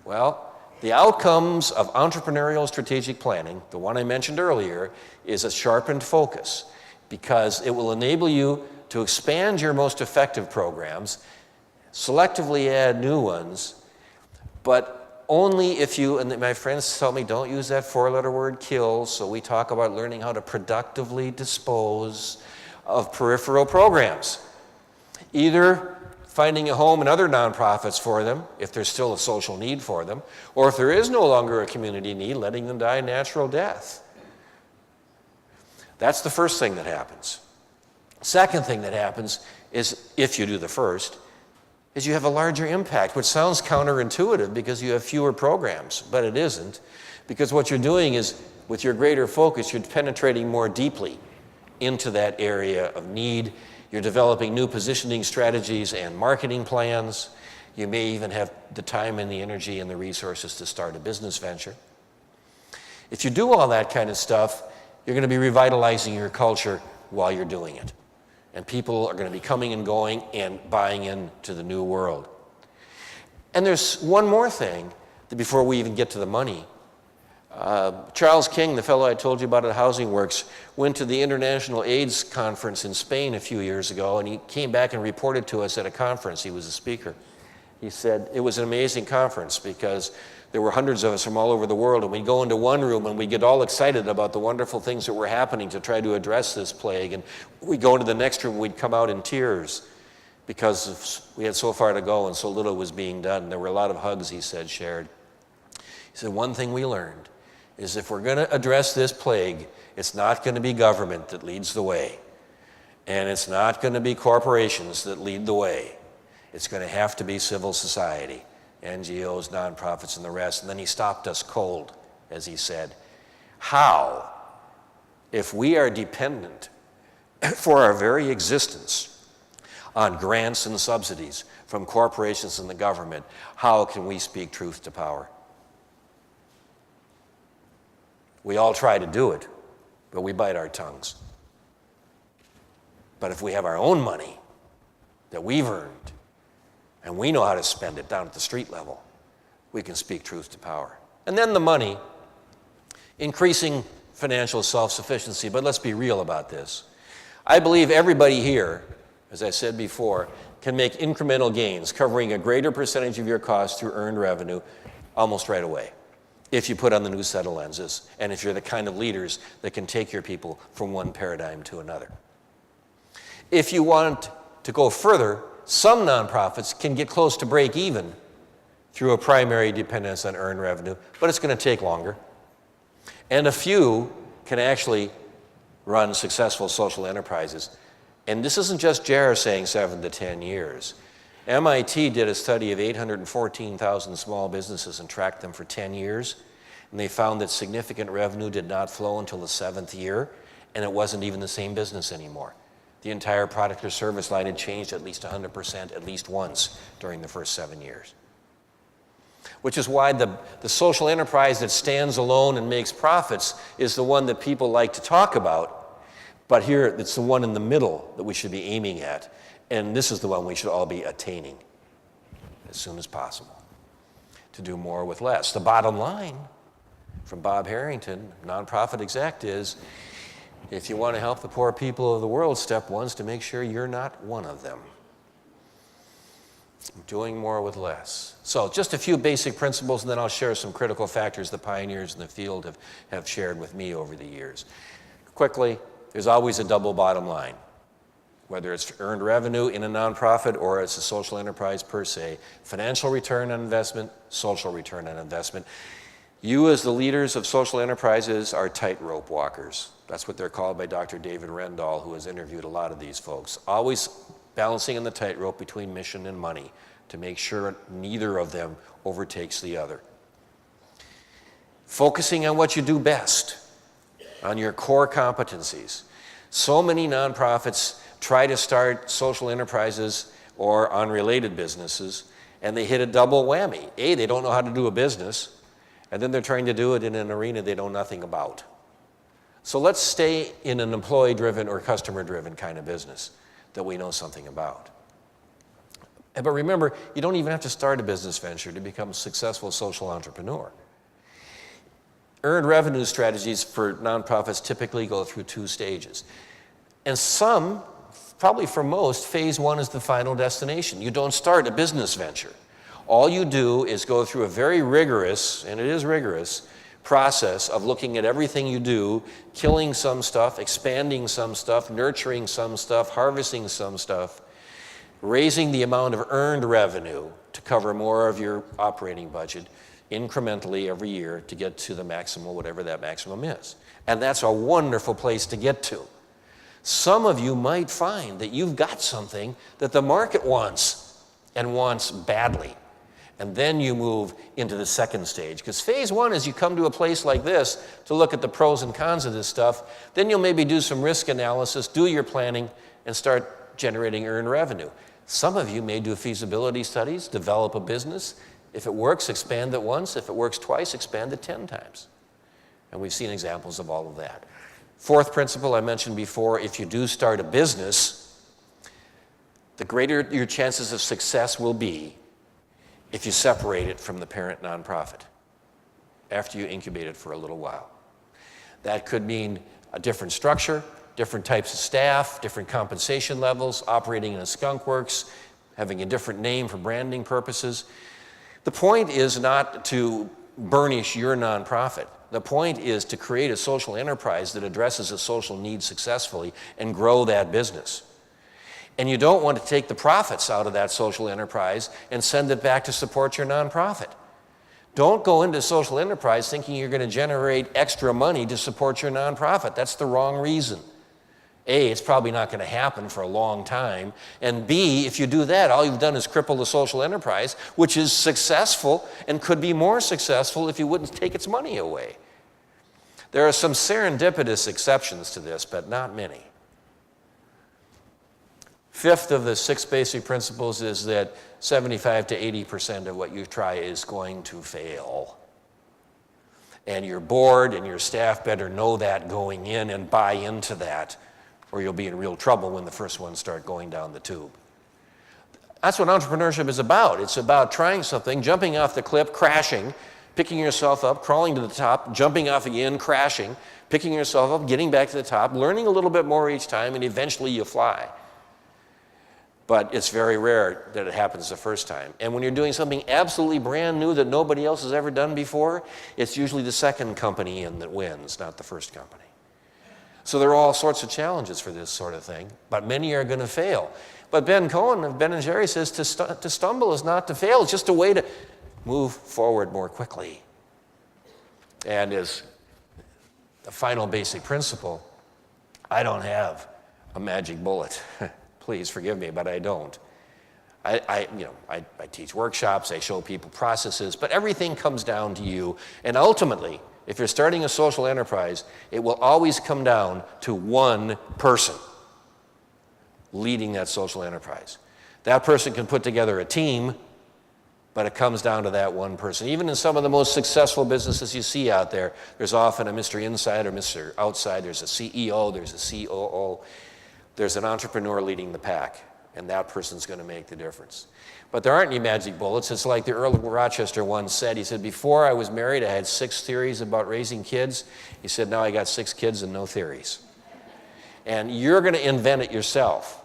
Well, the outcomes of entrepreneurial strategic planning, the one I mentioned earlier, is a sharpened focus because it will enable you to expand your most effective programs, selectively add new ones, but only if you, and my friends tell me don't use that four-letter word kill, so we talk about learning how to productively dispose of peripheral programs. Either finding a home in other nonprofits for them, if there's still a social need for them, or if there is no longer a community need, letting them die a natural death. That's the first thing that happens. Second thing that happens is, if you do the first, is you have a larger impact, which sounds counterintuitive because you have fewer programs, but it isn't. Because what you're doing is, with your greater focus, you're penetrating more deeply into that area of need. You're developing new positioning strategies and marketing plans. You may even have the time and the energy and the resources to start a business venture. If you do all that kind of stuff, you're going to be revitalizing your culture while you're doing it. And people are going to be coming and going and buying into the new world. And there's one more thing before we even get to the money. Charles King, the fellow I told you about at Housing Works, went to the International AIDS Conference in Spain a few years ago, and he came back and reported to us at a conference. He was a speaker. He said it was an amazing conference because there were hundreds of us from all over the world, and we'd go into one room and we'd get all excited about the wonderful things that were happening to try to address this plague, and we'd go into the next room and we'd come out in tears because we had so far to go and so little was being done. There were a lot of hugs, he said, shared. He said, one thing we learned is if we're going to address this plague, it's not going to be government that leads the way. And it's not going to be corporations that lead the way. It's going to have to be civil society, NGOs, nonprofits, and the rest. And then he stopped us cold, as he said. How, if we are dependent for our very existence on grants and subsidies from corporations and the government, how can we speak truth to power? We all try to do it, but we bite our tongues. But if we have our own money that we've earned, and we know how to spend it down at the street level, we can speak truth to power. And then the money, increasing financial self-sufficiency, but let's be real about this. I believe everybody here, as I said before, can make incremental gains, covering a greater percentage of your costs through earned revenue almost right away, if you put on the new set of lenses, and if you're the kind of leaders that can take your people from one paradigm to another. If you want to go further, some nonprofits can get close to break even through a primary dependence on earned revenue, but it's going to take longer. And a few can actually run successful social enterprises. And this isn't just Jerr saying 7 to 10 years. MIT did a study of 814,000 small businesses and tracked them for 10 years, and they found that significant revenue did not flow until the 7th year, and it wasn't even the same business anymore. The entire product or service line had changed at least 100% at least once during the first 7 years. Which is why the social enterprise that stands alone and makes profits is the one that people like to talk about, but here it's the one in the middle that we should be aiming at. And this is the one we should all be attaining as soon as possible, to do more with less. The bottom line from Bob Harrington, nonprofit exec, is if you want to help the poor people of the world, step one is to make sure you're not one of them. Doing more with less. So just a few basic principles, and then I'll share some critical factors the pioneers in the field have shared with me over the years. Quickly, there's always a double bottom line. Whether it's earned revenue in a nonprofit or it's a social enterprise per se, financial return on investment, social return on investment. You as the leaders of social enterprises are tightrope walkers. That's what they're called by Dr. David Rendall, who has interviewed a lot of these folks. Always balancing on the tightrope between mission and money to make sure neither of them overtakes the other. Focusing on what you do best, on your core competencies. So many nonprofits try to start social enterprises or unrelated businesses, and they hit a double whammy. A, they don't know how to do a business, and then they're trying to do it in an arena they know nothing about. So let's stay in an employee-driven or customer-driven kind of business that we know something about. But remember, you don't even have to start a business venture to become a successful social entrepreneur. Earned revenue strategies for nonprofits typically go through 2 stages. And some, probably for most, phase 1 is the final destination. You don't start a business venture. All you do is go through a very rigorous, and it is rigorous, process of looking at everything you do, killing some stuff, expanding some stuff, nurturing some stuff, harvesting some stuff, raising the amount of earned revenue to cover more of your operating budget incrementally every year to get to the maximum, whatever that maximum is. And that's a wonderful place to get to. Some of you might find that you've got something that the market wants and wants badly. And then you move into the second stage. Because phase 1 is you come to a place like this to look at the pros and cons of this stuff. Then you'll maybe do some risk analysis, do your planning, and start generating earned revenue. Some of you may do feasibility studies, develop a business. If it works, expand it once. If it works twice, expand it 10 times. And we've seen examples of all of that. Fourth principle I mentioned before, if you do start a business, the greater your chances of success will be if you separate it from the parent nonprofit after you incubate it for a little while. That could mean a different structure, different types of staff, different compensation levels, operating in a skunk works, having a different name for branding purposes. The point is not to burnish your nonprofit. The point is to create a social enterprise that addresses a social need successfully and grow that business. And you don't want to take the profits out of that social enterprise and send it back to support your nonprofit. Don't go into social enterprise thinking you're going to generate extra money to support your nonprofit. That's the wrong reason. A, it's probably not going to happen for a long time. And B, if you do that, all you've done is cripple the social enterprise, which is successful and could be more successful if you wouldn't take its money away. There are some serendipitous exceptions to this, but not many. Fifth of the 6 basic principles is that 75 to 80% of what you try is going to fail. And your board and your staff better know that going in and buy into that, or you'll be in real trouble when the first ones start going down the tube. That's what entrepreneurship is about. It's about trying something, jumping off the cliff, crashing, picking yourself up, crawling to the top, jumping off again, crashing, picking yourself up, getting back to the top, learning a little bit more each time, and eventually you fly. But it's very rare that it happens the first time. And when you're doing something absolutely brand new that nobody else has ever done before, it's usually the second company in that wins, not the first company. So there are all sorts of challenges for this sort of thing, but many are going to fail. But Ben Cohen of Ben & Jerry says to stumble is not to fail. It's just a way to move forward more quickly. And as the final basic principle, I don't have a magic bullet. Please forgive me, but I don't. I teach workshops, I show people processes, but everything comes down to you. And ultimately, if you're starting a social enterprise, it will always come down to one person leading that social enterprise. That person can put together a team, but it comes down to that one person. Even in some of the most successful businesses you see out there, there's often a Mr. Inside or Mr. Outside. There's a CEO, there's a COO. There's an entrepreneur leading the pack, and that person's going to make the difference. But there aren't any magic bullets. It's like the Earl of Rochester once said. He said, before I was married, I had 6 theories about raising kids. He said, now I got 6 kids and no theories. And you're going to invent it yourself.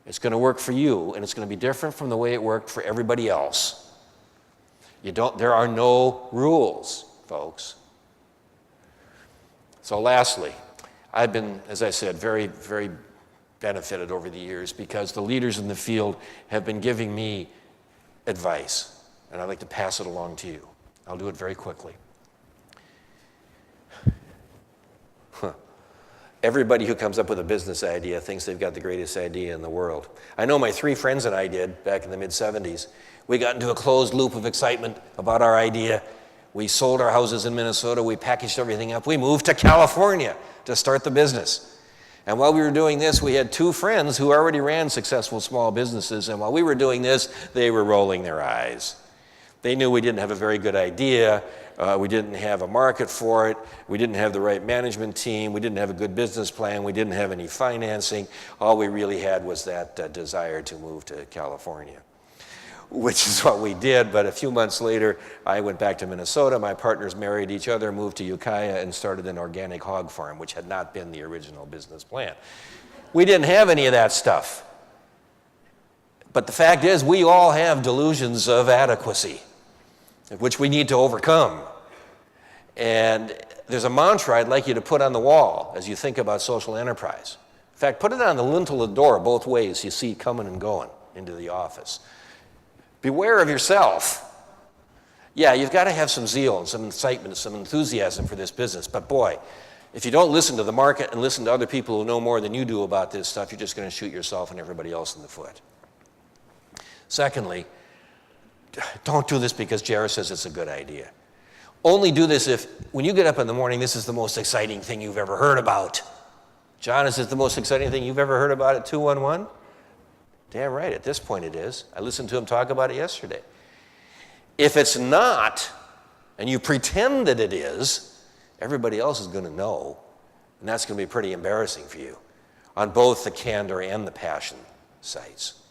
It's going to work for you, and it's going to be different from the way it worked for everybody else. There are no rules, folks. So lastly, I've been, as I said, very, very benefited over the years because the leaders in the field have been giving me advice, and I'd like to pass it along to you. I'll do it very quickly. Everybody who comes up with a business idea thinks they've got the greatest idea in the world. I know my 3 friends and I did back in the mid-'70s. We got into a closed loop of excitement about our idea. We sold our houses in Minnesota. We packaged everything up. We moved to California to start the business. And while we were doing this, we had 2 friends who already ran successful small businesses. And while we were doing this, they were rolling their eyes. They knew we didn't have a very good idea. We didn't have a market for it. We didn't have the right management team. We didn't have a good business plan. We didn't have any financing. All we really had was that desire to move to California. which is what we did. But a few months later, I went back to Minnesota. My partners married each other, moved to Ukiah, and started an organic hog farm, which had not been the original business plan. We didn't have any of that stuff. But the fact is, we all have delusions of adequacy, which we need to overcome. And there's a mantra I'd like you to put on the wall as you think about social enterprise. In fact, put it on the lintel of the door both ways you see coming and going into the office. Beware of yourself. Yeah, you've got to have some zeal and some excitement and some enthusiasm for this business. But boy, if you don't listen to the market and listen to other people who know more than you do about this stuff, you're just going to shoot yourself and everybody else in the foot. Secondly, don't do this because Jerr says it's a good idea. Only do this if, when you get up in the morning, this is the most exciting thing you've ever heard about. John, is this the most exciting thing you've ever heard about at 211? Damn right, at this point it is. I listened to him talk about it yesterday. If it's not, and you pretend that it is, everybody else is going to know, and that's going to be pretty embarrassing for you on both the candor and the passion sides.